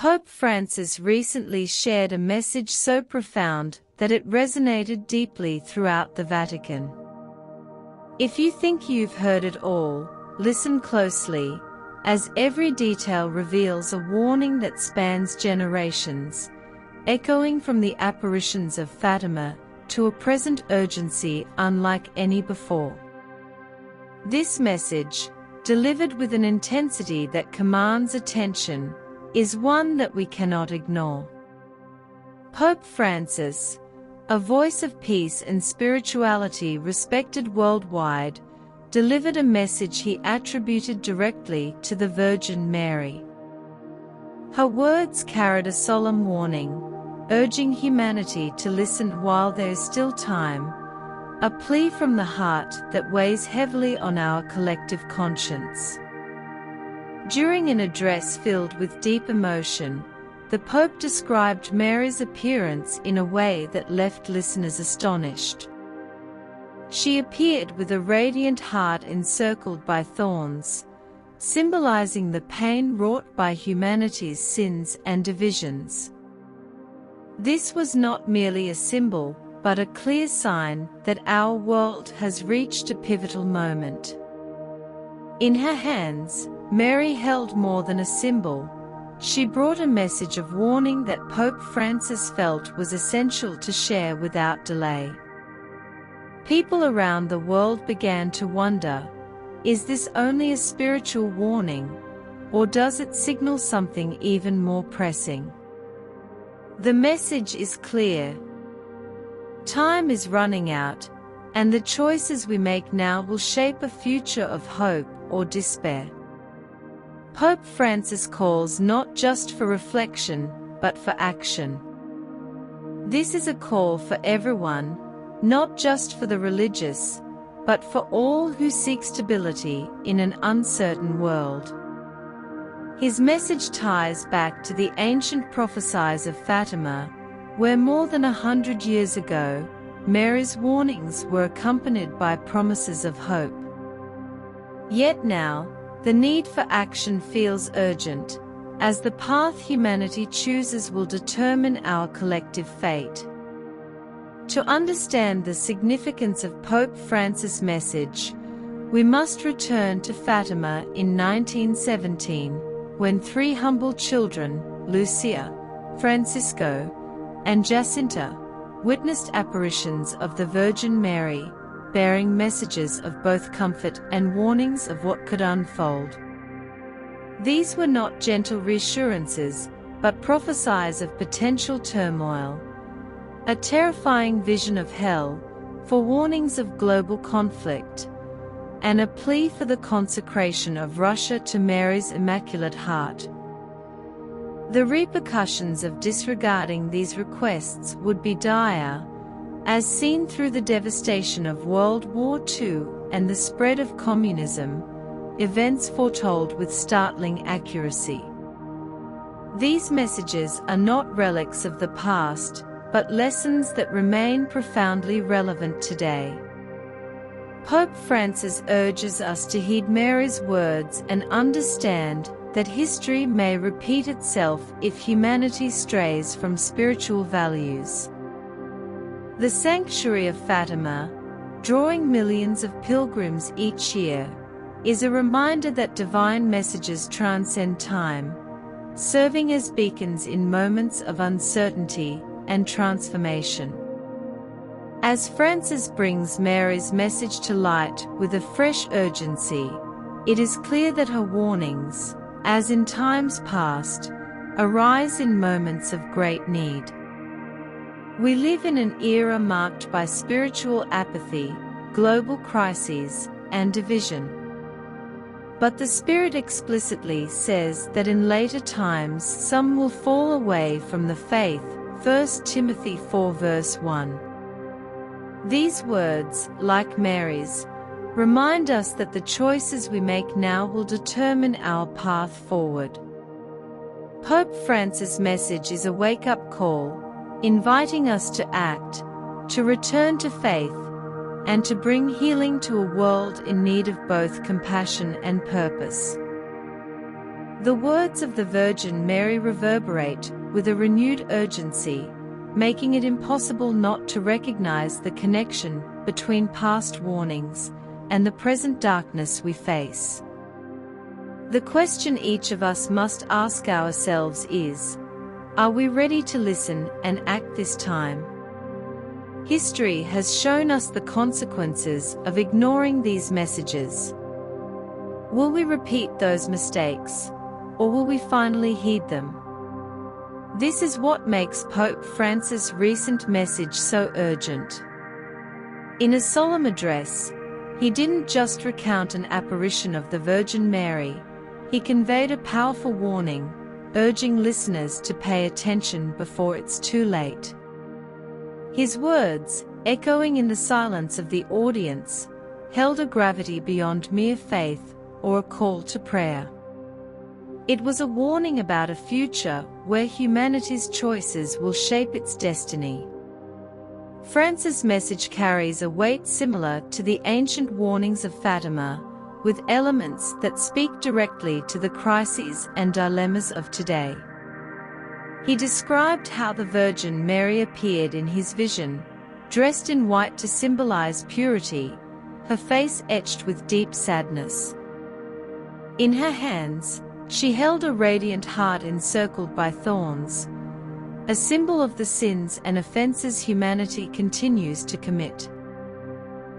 Pope Francis recently shared a message so profound that it resonated deeply throughout the Vatican. If you think you've heard it all, listen closely, as every detail reveals a warning that spans generations, echoing from the apparitions of Fatima to a present urgency unlike any before. This message, delivered with an intensity that commands attention, is one that we cannot ignore. Pope Francis, a voice of peace and spirituality respected worldwide, delivered a message he attributed directly to the Virgin Mary. Her words carried a solemn warning, urging humanity to listen while there is still time, a plea from the heart that weighs heavily on our collective conscience. During an address filled with deep emotion, the Pope described Mary's appearance in a way that left listeners astonished. She appeared with a radiant heart encircled by thorns, symbolizing the pain wrought by humanity's sins and divisions. This was not merely a symbol, but a clear sign that our world has reached a pivotal moment. In her hands, Mary held more than a symbol. She brought a message of warning that Pope Francis felt was essential to share without delay. People around the world began to wonder, is this only a spiritual warning, or does it signal something even more pressing? The message is clear. Time is running out, and the choices we make now will shape a future of hope or despair. Pope Francis calls not just for reflection, but for action. This is a call for everyone, not just for the religious, but for all who seek stability in an uncertain world. His message ties back to the ancient prophecies of Fatima, where more than 100 years ago, Mary's warnings were accompanied by promises of hope. Yet now, the need for action feels urgent, as the path humanity chooses will determine our collective fate. To understand the significance of Pope Francis' message, we must return to Fatima in 1917, when three humble children, Lucia, Francisco, and Jacinta, witnessed apparitions of the Virgin Mary, bearing messages of both comfort and warnings of what could unfold. These were not gentle reassurances, but prophecies of potential turmoil, a terrifying vision of hell, forewarnings of global conflict, and a plea for the consecration of Russia to Mary's Immaculate Heart. The repercussions of disregarding these requests would be dire, as seen through the devastation of World War II and the spread of communism, events foretold with startling accuracy. These messages are not relics of the past, but lessons that remain profoundly relevant today. Pope Francis urges us to heed Mary's words and understand that history may repeat itself if humanity strays from spiritual values. The sanctuary of Fatima, drawing millions of pilgrims each year, is a reminder that divine messages transcend time, serving as beacons in moments of uncertainty and transformation. As Francis brings Mary's message to light with a fresh urgency, it is clear that her warnings, as in times past, arise in moments of great need. We live in an era marked by spiritual apathy, global crises, and division. But the Spirit explicitly says that in later times some will fall away from the faith, 1 Timothy 4 verse 1. These words, like Mary's, remind us that the choices we make now will determine our path forward. Pope Francis' message is a wake-up call, inviting us to act, to return to faith, and to bring healing to a world in need of both compassion and purpose. The words of the Virgin Mary reverberate with a renewed urgency, making it impossible not to recognize the connection between past warnings and the present darkness we face. The question each of us must ask ourselves is, are we ready to listen and act this time? History has shown us the consequences of ignoring these messages. Will we repeat those mistakes, or will we finally heed them? This is what makes Pope Francis' recent message so urgent. In a solemn address, he didn't just recount an apparition of the Virgin Mary, he conveyed a powerful warning, urging listeners to pay attention before it's too late. His words, echoing in the silence of the audience, held a gravity beyond mere faith or a call to prayer. It was a warning about a future where humanity's choices will shape its destiny. Francis' message carries a weight similar to the ancient warnings of Fatima, with elements that speak directly to the crises and dilemmas of today. He described how the Virgin Mary appeared in his vision, dressed in white to symbolize purity, her face etched with deep sadness. In her hands, she held a radiant heart encircled by thorns, a symbol of the sins and offenses humanity continues to commit.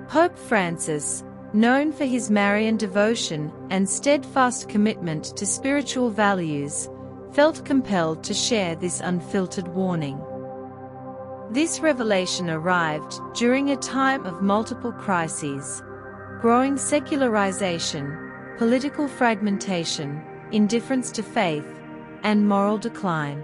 Pope Francis, known for his Marian devotion and steadfast commitment to spiritual values, felt compelled to share this unfiltered warning. This revelation arrived during a time of multiple crises: growing secularization, political fragmentation, indifference to faith, and moral decline.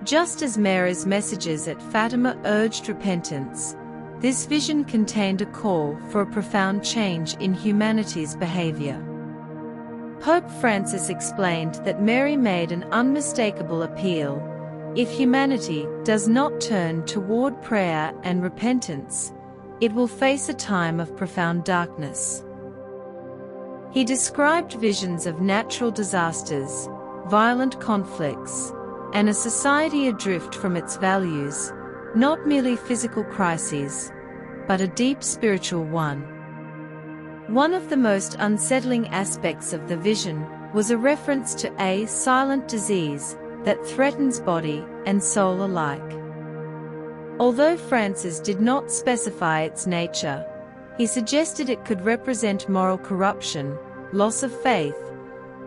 Just as Mary's messages at Fatima urged repentance, this vision contained a call for a profound change in humanity's behavior. Pope Francis explained that Mary made an unmistakable appeal: if humanity does not turn toward prayer and repentance, it will face a time of profound darkness. He described visions of natural disasters, violent conflicts, and a society adrift from its values, not merely physical crises, but a deep spiritual one. One of the most unsettling aspects of the vision was a reference to a silent disease that threatens body and soul alike. Although Francis did not specify its nature, he suggested it could represent moral corruption, loss of faith,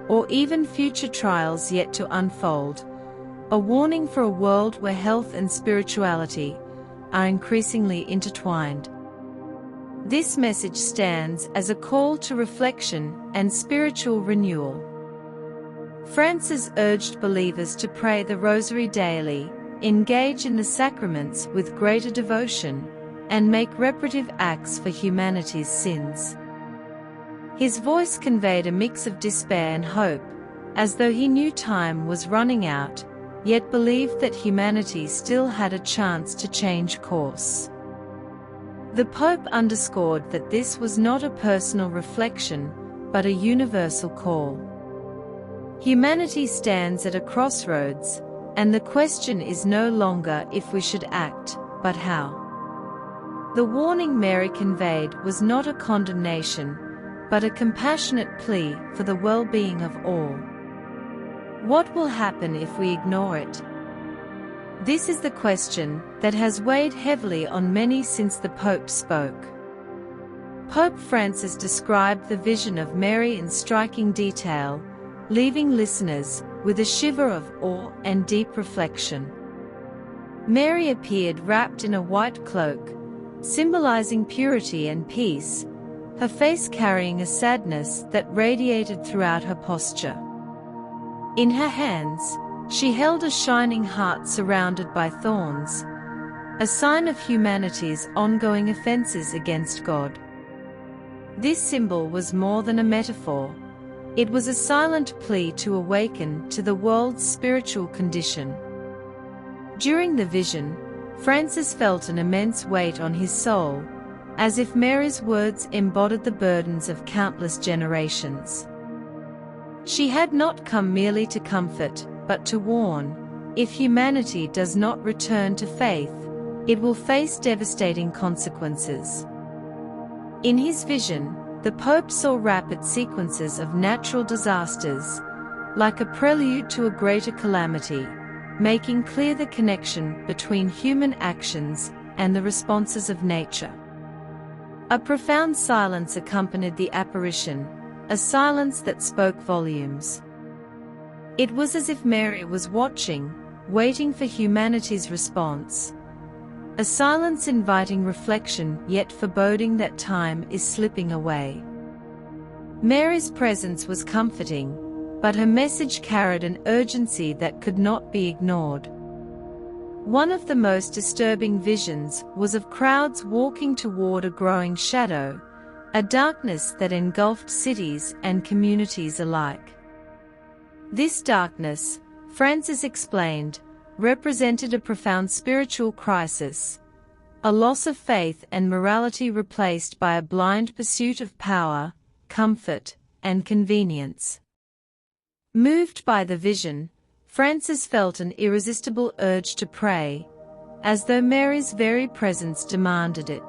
or even future trials yet to unfold, a warning for a world where health and spirituality are increasingly intertwined. This message stands as a call to reflection and spiritual renewal. Francis urged believers to pray the Rosary daily, engage in the sacraments with greater devotion, and make reparative acts for humanity's sins. His voice conveyed a mix of despair and hope, as though he knew time was running out, yet believed that humanity still had a chance to change course. The Pope underscored that this was not a personal reflection, but a universal call. Humanity stands at a crossroads, and the question is no longer if we should act, but how. The warning Mary conveyed was not a condemnation, but a compassionate plea for the well-being of all. What will happen if we ignore it? This is the question that has weighed heavily on many since the Pope spoke. Pope Francis described the vision of Mary in striking detail, leaving listeners with a shiver of awe and deep reflection. Mary appeared wrapped in a white cloak, symbolizing purity and peace, her face carrying a sadness that radiated throughout her posture. In her hands, she held a shining heart surrounded by thorns, a sign of humanity's ongoing offenses against God. This symbol was more than a metaphor. It was a silent plea to awaken to the world's spiritual condition. During the vision, Francis felt an immense weight on his soul, as if Mary's words embodied the burdens of countless generations. She had not come merely to comfort, but to warn. If humanity does not return to faith, it will face devastating consequences. In his vision, the Pope saw rapid sequences of natural disasters, like a prelude to a greater calamity, making clear the connection between human actions and the responses of nature. A profound silence accompanied the apparition, a silence that spoke volumes. It was as if Mary was watching, waiting for humanity's response. A silence inviting reflection yet foreboding that time is slipping away. Mary's presence was comforting, but her message carried an urgency that could not be ignored. One of the most disturbing visions was of crowds walking toward a growing shadow, a darkness that engulfed cities and communities alike. This darkness, Francis explained, represented a profound spiritual crisis, a loss of faith and morality replaced by a blind pursuit of power, comfort, and convenience. Moved by the vision, Francis felt an irresistible urge to pray, as though Mary's very presence demanded it.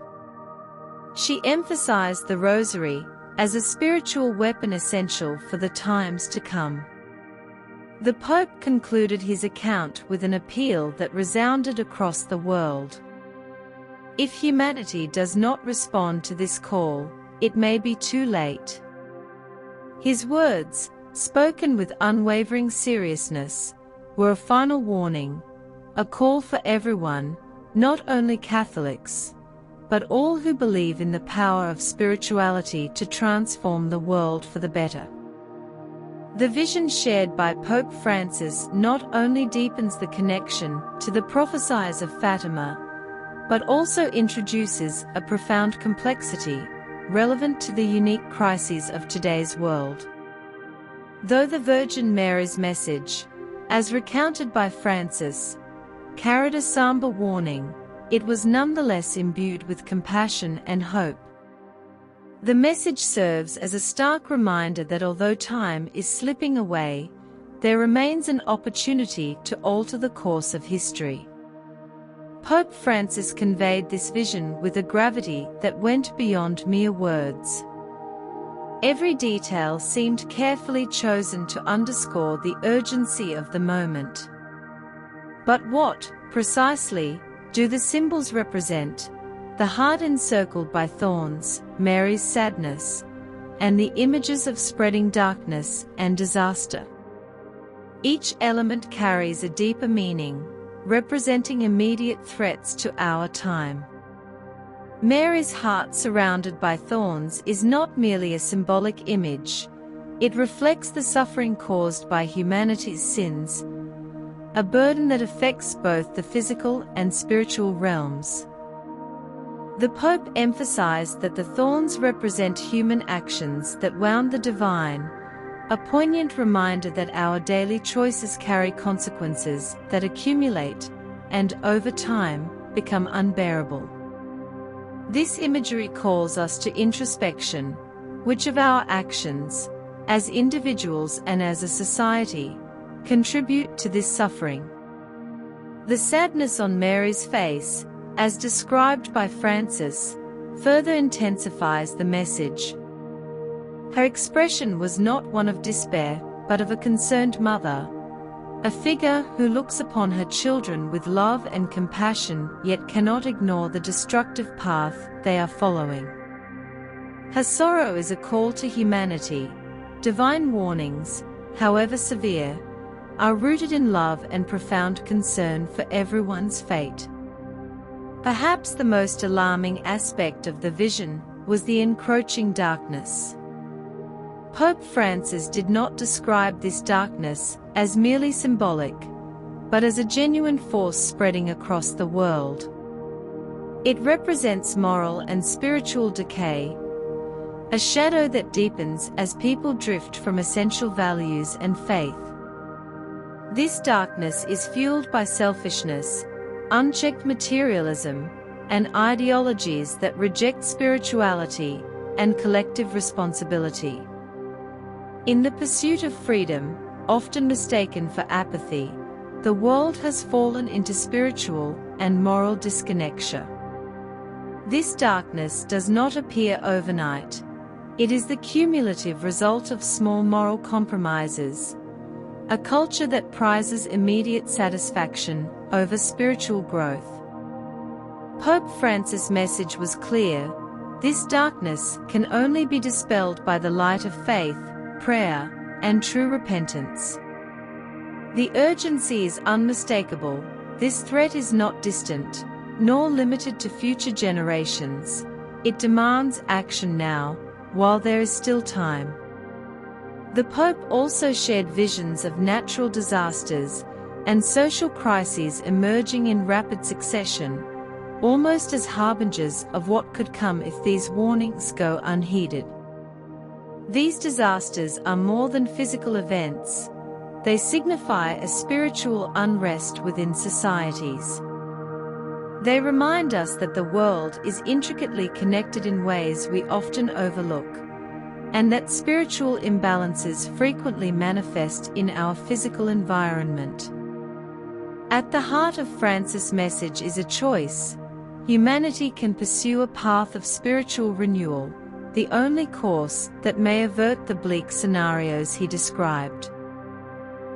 She emphasized the rosary as a spiritual weapon essential for the times to come. The Pope concluded his account with an appeal that resounded across the world. If humanity does not respond to this call, it may be too late. His words, spoken with unwavering seriousness, were a final warning, a call for everyone, not only Catholics, but all who believe in the power of spirituality to transform the world for the better. The vision shared by Pope Francis not only deepens the connection to the prophecies of Fatima, but also introduces a profound complexity relevant to the unique crises of today's world. Though the Virgin Mary's message, as recounted by Francis, carried a somber warning, it was nonetheless imbued with compassion and hope. The message serves as a stark reminder that although time is slipping away, there remains an opportunity to alter the course of history. Pope Francis conveyed this vision with a gravity that went beyond mere words. Every detail seemed carefully chosen to underscore the urgency of the moment. But what, precisely, do the symbols represent? The heart encircled by thorns, Mary's sadness, and the images of spreading darkness and disaster. Each element carries a deeper meaning, representing immediate threats to our time. Mary's heart surrounded by thorns is not merely a symbolic image, it reflects the suffering caused by humanity's sins, a burden that affects both the physical and spiritual realms. The Pope emphasized that the thorns represent human actions that wound the divine, a poignant reminder that our daily choices carry consequences that accumulate and, over time, become unbearable. This imagery calls us to introspection. Which of our actions, as individuals and as a society, contribute to this suffering? The sadness on Mary's face, as described by Francis, further intensifies the message. Her expression was not one of despair, but of a concerned mother, a figure who looks upon her children with love and compassion yet cannot ignore the destructive path they are following. Her sorrow is a call to humanity. Divine warnings, however severe, are rooted in love and profound concern for everyone's fate. Perhaps the most alarming aspect of the vision was the encroaching darkness. Pope Francis did not describe this darkness as merely symbolic, but as a genuine force spreading across the world. It represents moral and spiritual decay, a shadow that deepens as people drift from essential values and faith. This darkness is fueled by selfishness, unchecked materialism, and ideologies that reject spirituality and collective responsibility. In the pursuit of freedom, often mistaken for apathy, the world has fallen into spiritual and moral disconnection. This darkness does not appear overnight. It is the cumulative result of small moral compromises, a culture that prizes immediate satisfaction over spiritual growth. Pope Francis' message was clear: this darkness can only be dispelled by the light of faith, prayer, and true repentance. The urgency is unmistakable. This threat is not distant, nor limited to future generations. It demands action now, while there is still time. The Pope also shared visions of natural disasters and social crises emerging in rapid succession, almost as harbingers of what could come if these warnings go unheeded. These disasters are more than physical events. They signify a spiritual unrest within societies. They remind us that the world is intricately connected in ways we often overlook, and that spiritual imbalances frequently manifest in our physical environment. At the heart of Francis' message is a choice. Humanity can pursue a path of spiritual renewal, the only course that may avert the bleak scenarios he described.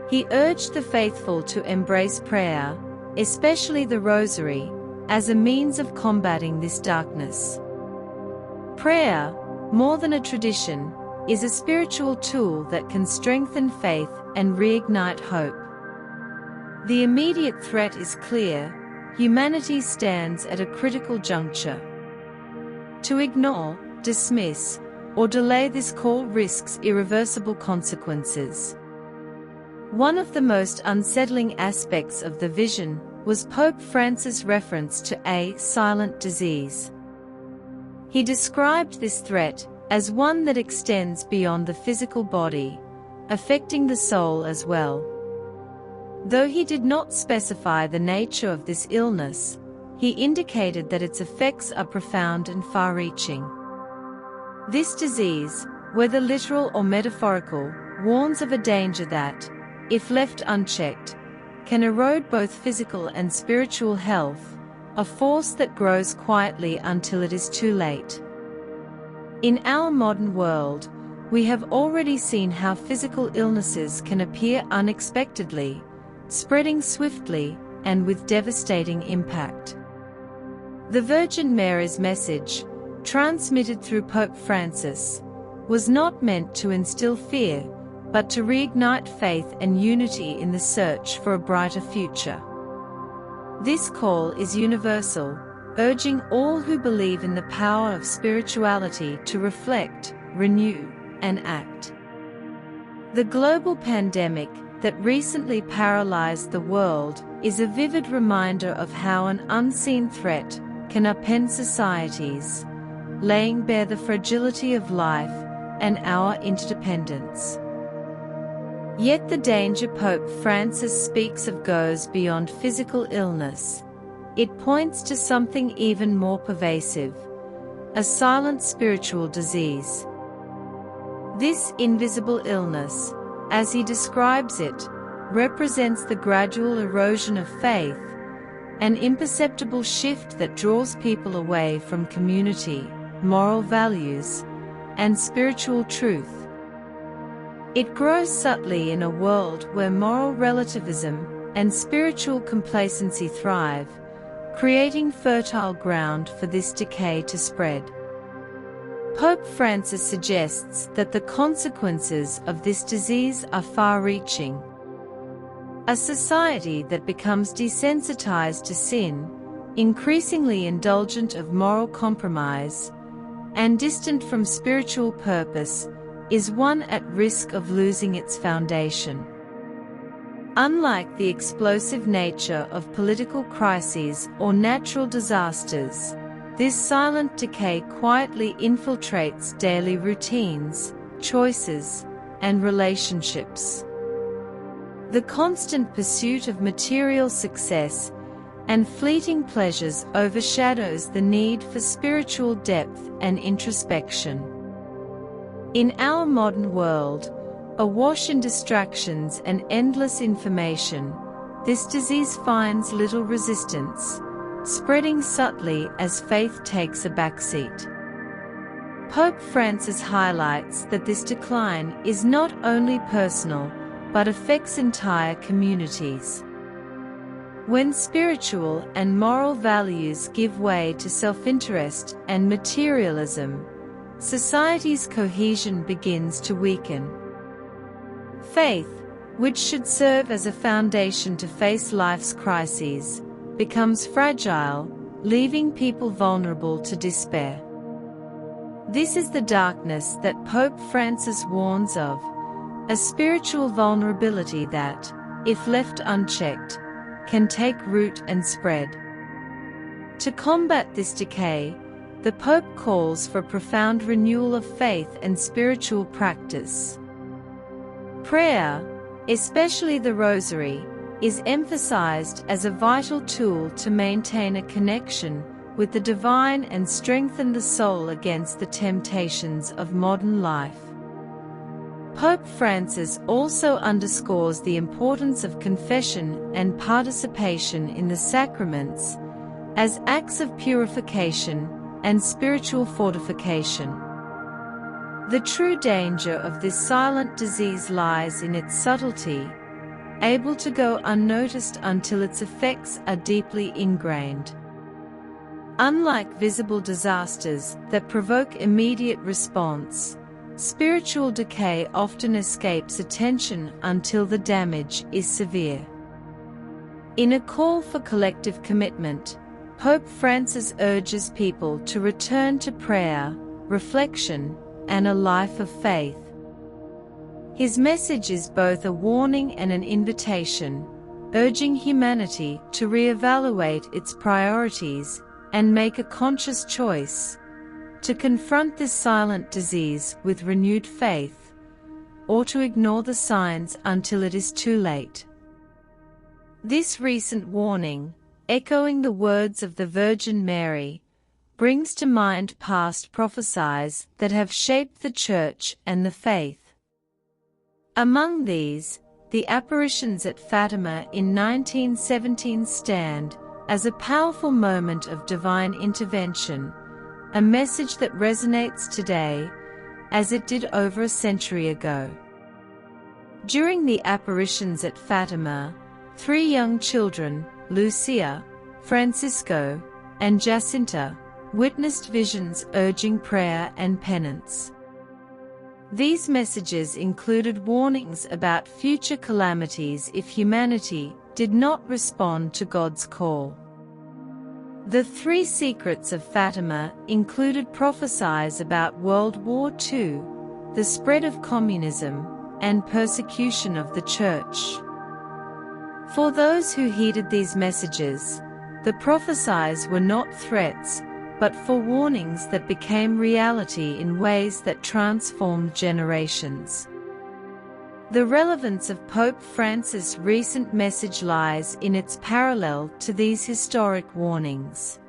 He urged the faithful to embrace prayer, especially the Rosary, as a means of combating this darkness. Prayer, more than a tradition, is a spiritual tool that can strengthen faith and reignite hope. The immediate threat is clear: humanity stands at a critical juncture. To ignore, dismiss, or delay this call risks irreversible consequences. One of the most unsettling aspects of the vision was Pope Francis' reference to a silent disease. He described this threat as one that extends beyond the physical body, affecting the soul as well. Though he did not specify the nature of this illness, he indicated that its effects are profound and far-reaching. This disease, whether literal or metaphorical, warns of a danger that, if left unchecked, can erode both physical and spiritual health, a force that grows quietly until it is too late. In our modern world, we have already seen how physical illnesses can appear unexpectedly, spreading swiftly and with devastating impact. The Virgin Mary's message, transmitted through Pope Francis, was not meant to instill fear, but to reignite faith and unity in the search for a brighter future. This call is universal, urging all who believe in the power of spirituality to reflect, renew, and act. The global pandemic that recently paralyzed the world is a vivid reminder of how an unseen threat can upend societies, laying bare the fragility of life and our interdependence. Yet the danger Pope Francis speaks of goes beyond physical illness. It points to something even more pervasive: a silent spiritual disease. This invisible illness, as he describes it, represents the gradual erosion of faith, an imperceptible shift that draws people away from community, moral values, and spiritual truth. It grows subtly in a world where moral relativism and spiritual complacency thrive, creating fertile ground for this decay to spread. Pope Francis suggests that the consequences of this disease are far-reaching. A society that becomes desensitized to sin, increasingly indulgent of moral compromise, and distant from spiritual purpose, is one at risk of losing its foundation. Unlike the explosive nature of political crises or natural disasters, this silent decay quietly infiltrates daily routines, choices, and relationships. The constant pursuit of material success and fleeting pleasures overshadows the need for spiritual depth and introspection. In our modern world, Awash in distractions and endless information, this disease finds little resistance, spreading subtly as faith takes a backseat. Pope Francis highlights that this decline is not only personal, but affects entire communities. When spiritual and moral values give way to self-interest and materialism, society's cohesion begins to weaken. Faith, which should serve as a foundation to face life's crises, becomes fragile, leaving people vulnerable to despair. This is the darkness that Pope Francis warns of, a spiritual vulnerability that, if left unchecked, can take root and spread. To combat this decay, the Pope calls for profound renewal of faith and spiritual practice. Prayer, especially the Rosary, is emphasized as a vital tool to maintain a connection with the divine and strengthen the soul against the temptations of modern life. Pope Francis also underscores the importance of confession and participation in the sacraments as acts of purification and spiritual fortification. The true danger of this silent disease lies in its subtlety, able to go unnoticed until its effects are deeply ingrained. Unlike visible disasters that provoke immediate response, spiritual decay often escapes attention until the damage is severe. In a call for collective commitment, Pope Francis urges people to return to prayer, reflection, and a life of faith. His message is both a warning and an invitation, urging humanity to reevaluate its priorities and make a conscious choice to confront this silent disease with renewed faith, or to ignore the signs until it is too late. This recent warning, echoing the words of the Virgin Mary, brings to mind past prophecies that have shaped the Church and the faith. Among these, the apparitions at Fatima in 1917 stand as a powerful moment of divine intervention, a message that resonates today, as it did over a century ago. During the apparitions at Fatima, 3 young children, Lucia, Francisco, and Jacinta, witnessed visions urging prayer and penance. These messages included warnings about future calamities if humanity did not respond to God's call. The 3 secrets of Fatima included prophecies about World War II, the spread of communism, and persecution of the Church. For those who heeded these messages, the prophecies were not threats, but forewarnings that became reality in ways that transformed generations. The relevance of Pope Francis' recent message lies in its parallel to these historic warnings.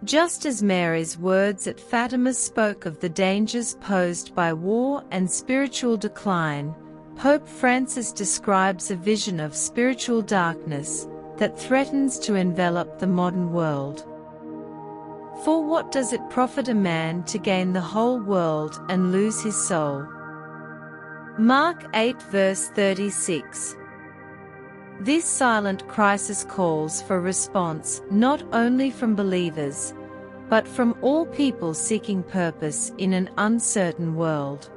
Just as Mary's words at Fatima spoke of the dangers posed by war and spiritual decline, Pope Francis describes a vision of spiritual darkness that threatens to envelop the modern world. For what does it profit a man to gain the whole world and lose his soul? Mark 8 verse 36. This silent crisis calls for response not only from believers, but from all people seeking purpose in an uncertain world.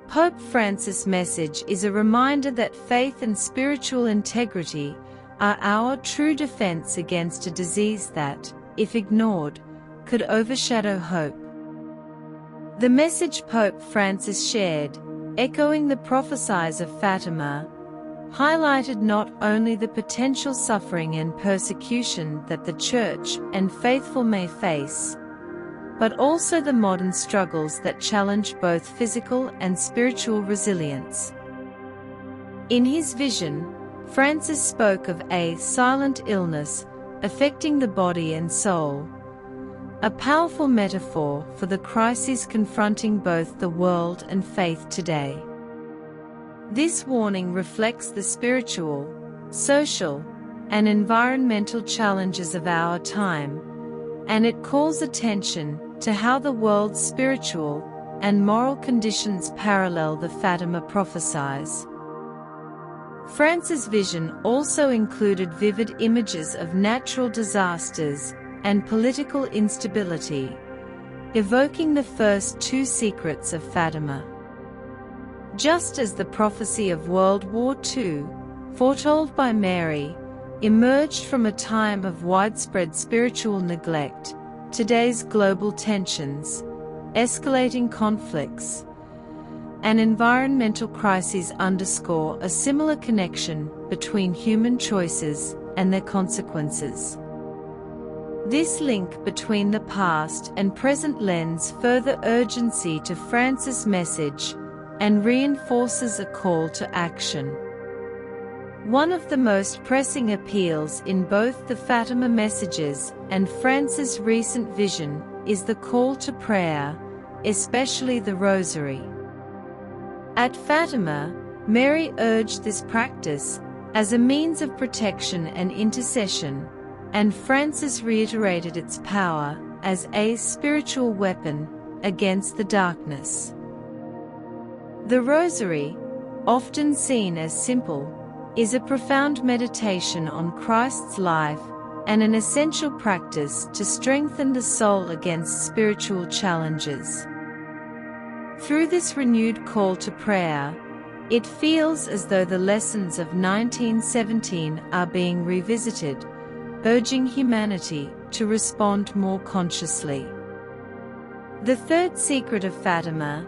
Pope Francis' message is a reminder that faith and spiritual integrity are our true defense against a disease that, if ignored, could overshadow hope. The message Pope Francis shared, echoing the prophecies of Fatima, highlighted not only the potential suffering and persecution that the Church and faithful may face, but also the modern struggles that challenge both physical and spiritual resilience. In his vision, Francis spoke of a silent illness affecting the body and soul, a powerful metaphor for the crises confronting both the world and faith today. This warning reflects the spiritual, social, and environmental challenges of our time, and it calls attention to how the world's spiritual and moral conditions parallel the Fatima prophesies. France's vision also included vivid images of natural disasters and political instability, evoking the first two secrets of Fatima. Just as the prophecy of World War II, foretold by Mary, emerged from a time of widespread spiritual neglect, today's global tensions, escalating conflicts, and environmental crises underscore a similar connection between human choices and their consequences. This link between the past and present lends further urgency to France's message and reinforces a call to action. One of the most pressing appeals in both the Fatima messages and France's recent vision is the call to prayer, especially the Rosary. At Fatima, Mary urged this practice as a means of protection and intercession, and Francis reiterated its power as a spiritual weapon against the darkness. The Rosary, often seen as simple, is a profound meditation on Christ's life and an essential practice to strengthen the soul against spiritual challenges. Through this renewed call to prayer, it feels as though the lessons of 1917 are being revisited, urging humanity to respond more consciously. The third secret of Fatima,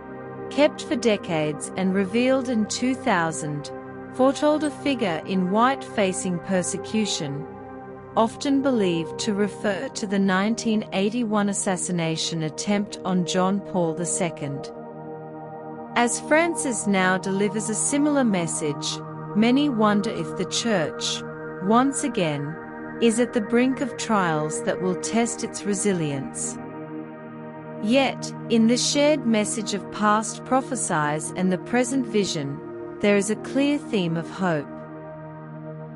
kept for decades and revealed in 2000, foretold a figure in white facing persecution, often believed to refer to the 1981 assassination attempt on John Paul II. As Francis now delivers a similar message, many wonder if the Church, once again, is at the brink of trials that will test its resilience. Yet, in the shared message of past prophecies and the present vision, there is a clear theme of hope.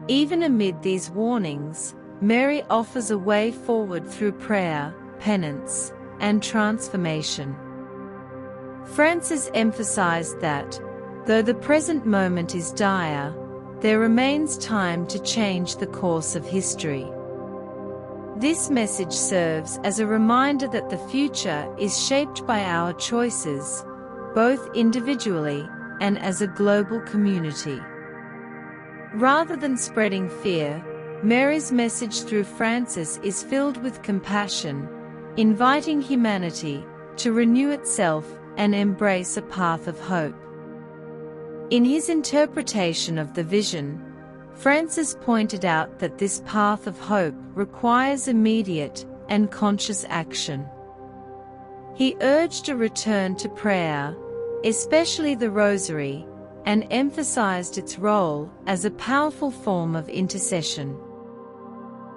Even amid these warnings, Mary offers a way forward through prayer, penance, and transformation. Francis emphasized that, though the present moment is dire, there remains time to change the course of history. This message serves as a reminder that the future is shaped by our choices, both individually and as a global community. Rather than spreading fear, Mary's message through Francis is filled with compassion, inviting humanity to renew itself and embrace a path of hope. In his interpretation of the vision, Francis pointed out that this path of hope requires immediate and conscious action. He urged a return to prayer, especially the Rosary, and emphasized its role as a powerful form of intercession.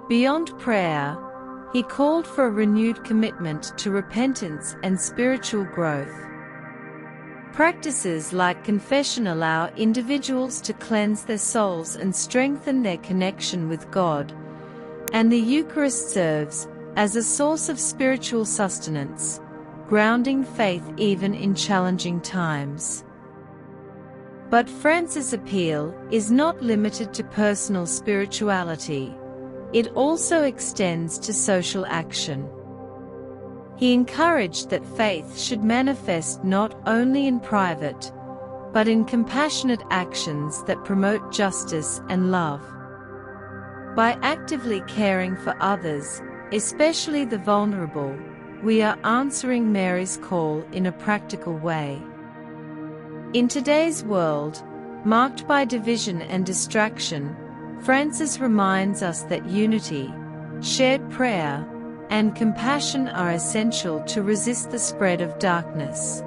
Beyond prayer, he called for a renewed commitment to repentance and spiritual growth. Practices like confession allow individuals to cleanse their souls and strengthen their connection with God, and the Eucharist serves as a source of spiritual sustenance, grounding faith even in challenging times. But Francis' appeal is not limited to personal spirituality. It also extends to social action. He encouraged that faith should manifest not only in private, but in compassionate actions that promote justice and love. By actively caring for others, especially the vulnerable, we are answering Mary's call in a practical way. In today's world, marked by division and distraction, Francis reminds us that unity, shared prayer, and compassion are essential to resist the spread of darkness.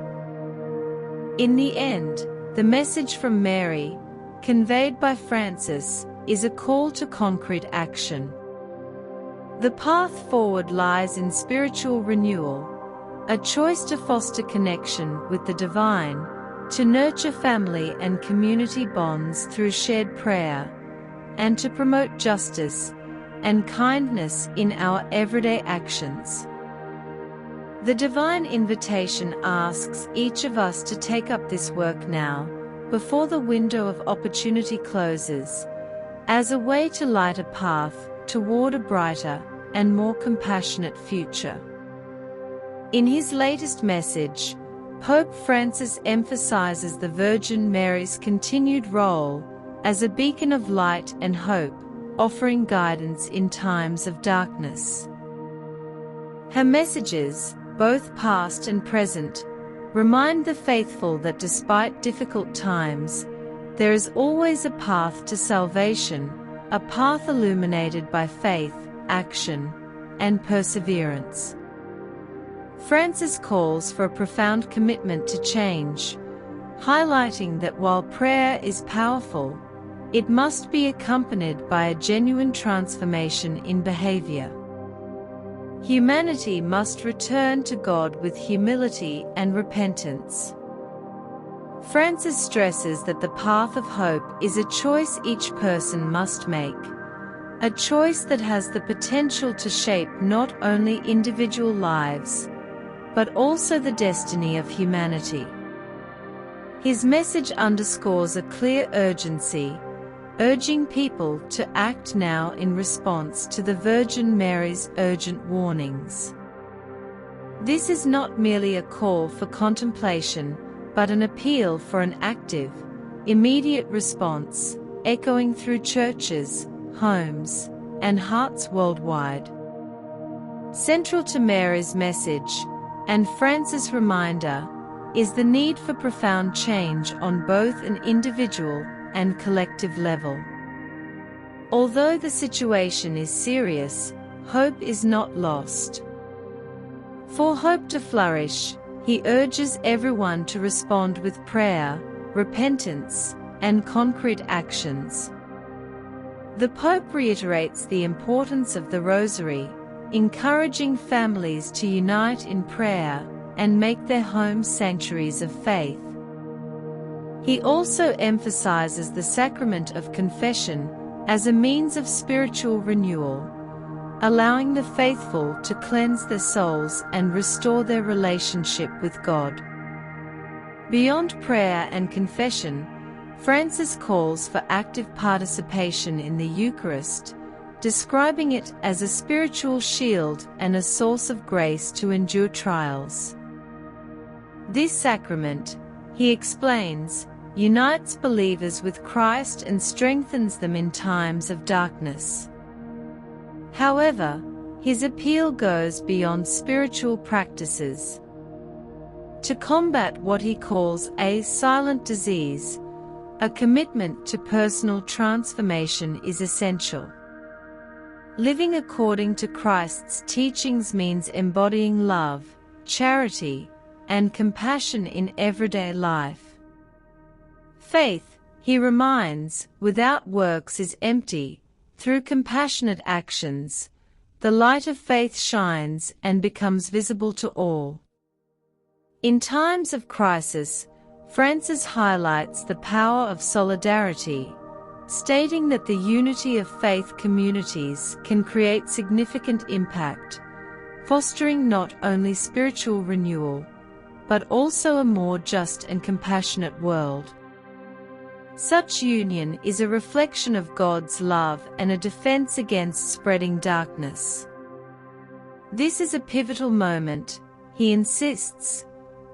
In the end, the message from Mary, conveyed by Francis, is a call to concrete action. The path forward lies in spiritual renewal, a choice to foster connection with the divine, to nurture family and community bonds through shared prayer, and to promote justice and kindness in our everyday actions. The divine invitation asks each of us to take up this work now, before the window of opportunity closes, as a way to light a path toward a brighter and more compassionate future. In his latest message, Pope Francis emphasizes the Virgin Mary's continued role as a beacon of light and hope, offering guidance in times of darkness. Her messages, both past and present, remind the faithful that despite difficult times, there is always a path to salvation, a path illuminated by faith, action, and perseverance. Francis calls for a profound commitment to change, highlighting that while prayer is powerful, it must be accompanied by a genuine transformation in behavior. Humanity must return to God with humility and repentance. Francis stresses that the path of hope is a choice each person must make, a choice that has the potential to shape not only individual lives, but also the destiny of humanity. His message underscores a clear urgency, urging people to act now in response to the Virgin Mary's urgent warnings. This is not merely a call for contemplation, but an appeal for an active, immediate response, echoing through churches, homes, and hearts worldwide. Central to Mary's message, and Francis' reminder, is the need for profound change on both an individual and collective level. Although the situation is serious, hope is not lost. For hope to flourish, he urges everyone to respond with prayer, repentance, and concrete actions. The Pope reiterates the importance of the Rosary, encouraging families to unite in prayer and make their homes sanctuaries of faith. He also emphasizes the sacrament of confession as a means of spiritual renewal, allowing the faithful to cleanse their souls and restore their relationship with God. Beyond prayer and confession, Francis calls for active participation in the Eucharist, describing it as a spiritual shield and a source of grace to endure trials. This sacrament, he explains, unites believers with Christ and strengthens them in times of darkness. However, his appeal goes beyond spiritual practices. To combat what he calls a silent disease, a commitment to personal transformation is essential. Living according to Christ's teachings means embodying love, charity, and compassion in everyday life. Faith, he reminds, without works is empty. Through compassionate actions, the light of faith shines and becomes visible to all. In times of crisis, Francis highlights the power of solidarity, stating that the unity of faith communities can create significant impact, fostering not only spiritual renewal, but also a more just and compassionate world. Such union is a reflection of God's love and a defense against spreading darkness. This is a pivotal moment, he insists.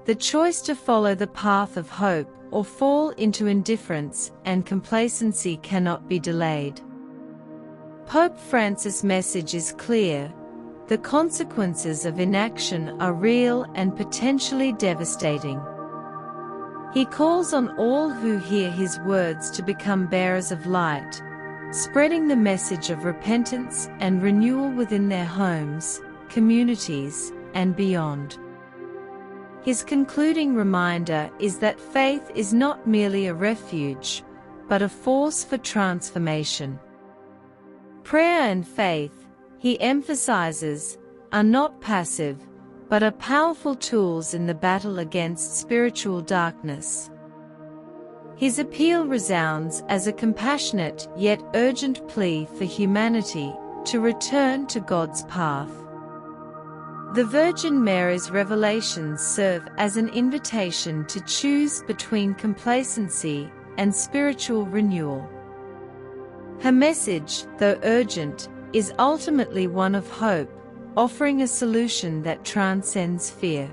The choice to follow the path of hope or fall into indifference and complacency cannot be delayed. Pope Francis' message is clear. The consequences of inaction are real and potentially devastating. He calls on all who hear his words to become bearers of light, spreading the message of repentance and renewal within their homes, communities, and beyond. His concluding reminder is that faith is not merely a refuge, but a force for transformation. Prayer and faith, he emphasizes, are not passive, but are powerful tools in the battle against spiritual darkness. His appeal resounds as a compassionate yet urgent plea for humanity to return to God's path. The Virgin Mary's revelations serve as an invitation to choose between complacency and spiritual renewal. Her message, though urgent, is ultimately one of hope, offering a solution that transcends fear.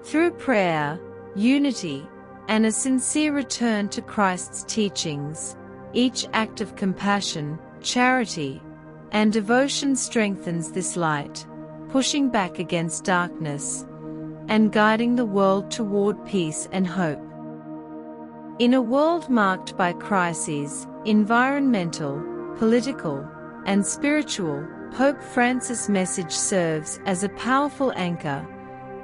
Through prayer, unity, and a sincere return to Christ's teachings, each act of compassion, charity, and devotion strengthens this light, pushing back against darkness, and guiding the world toward peace and hope. In a world marked by crises, environmental, political, and spiritual, Pope Francis' message serves as a powerful anchor,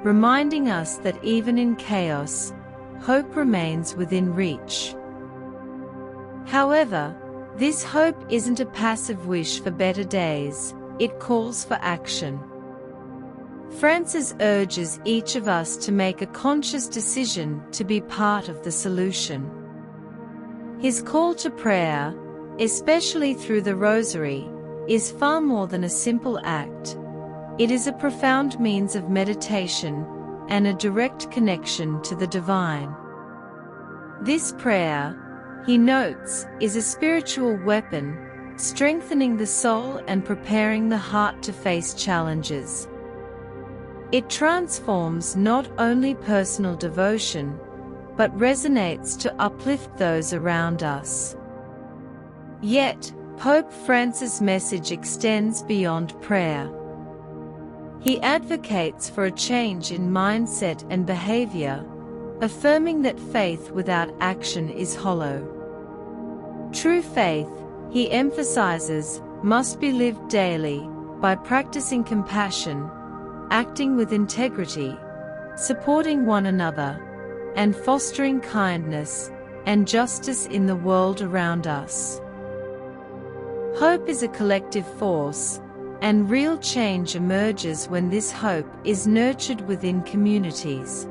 reminding us that even in chaos, hope remains within reach. However, this hope isn't a passive wish for better days, it calls for action. Francis urges each of us to make a conscious decision to be part of the solution. His call to prayer, especially through the Rosary, is far more than a simple act. It is a profound means of meditation and a direct connection to the divine. This prayer, he notes, is a spiritual weapon, strengthening the soul and preparing the heart to face challenges. It transforms not only personal devotion, but resonates to uplift those around us. Yet, Pope Francis' message extends beyond prayer. He advocates for a change in mindset and behavior, affirming that faith without action is hollow. True faith, he emphasizes, must be lived daily, by practicing compassion, acting with integrity, supporting one another, and fostering kindness and justice in the world around us. Hope is a collective force, and real change emerges when this hope is nurtured within communities.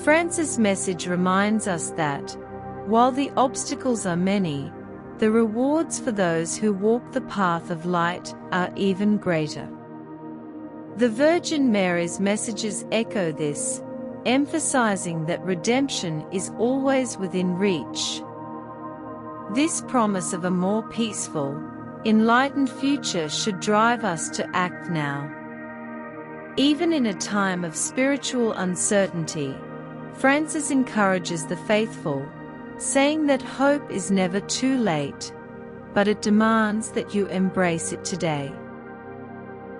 Francis' message reminds us that, while the obstacles are many, the rewards for those who walk the path of light are even greater. The Virgin Mary's messages echo this, emphasizing that redemption is always within reach. This promise of a more peaceful, enlightened future should drive us to act now. Even in a time of spiritual uncertainty, Francis encourages the faithful, saying that hope is never too late, but it demands that you embrace it today.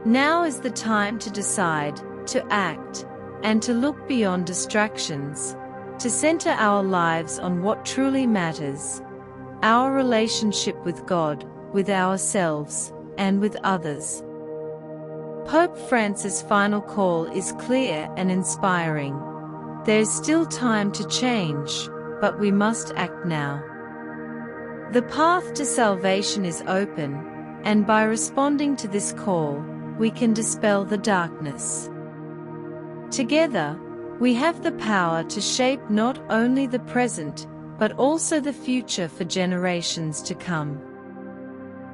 Now is the time to decide, to act, and to look beyond distractions, to center our lives on what truly matters, our relationship with God, with ourselves, and with others. Pope Francis' final call is clear and inspiring. There's still time to change, but we must act now. The path to salvation is open, and by responding to this call, we can dispel the darkness. Together, we have the power to shape not only the present, but also the future for generations to come.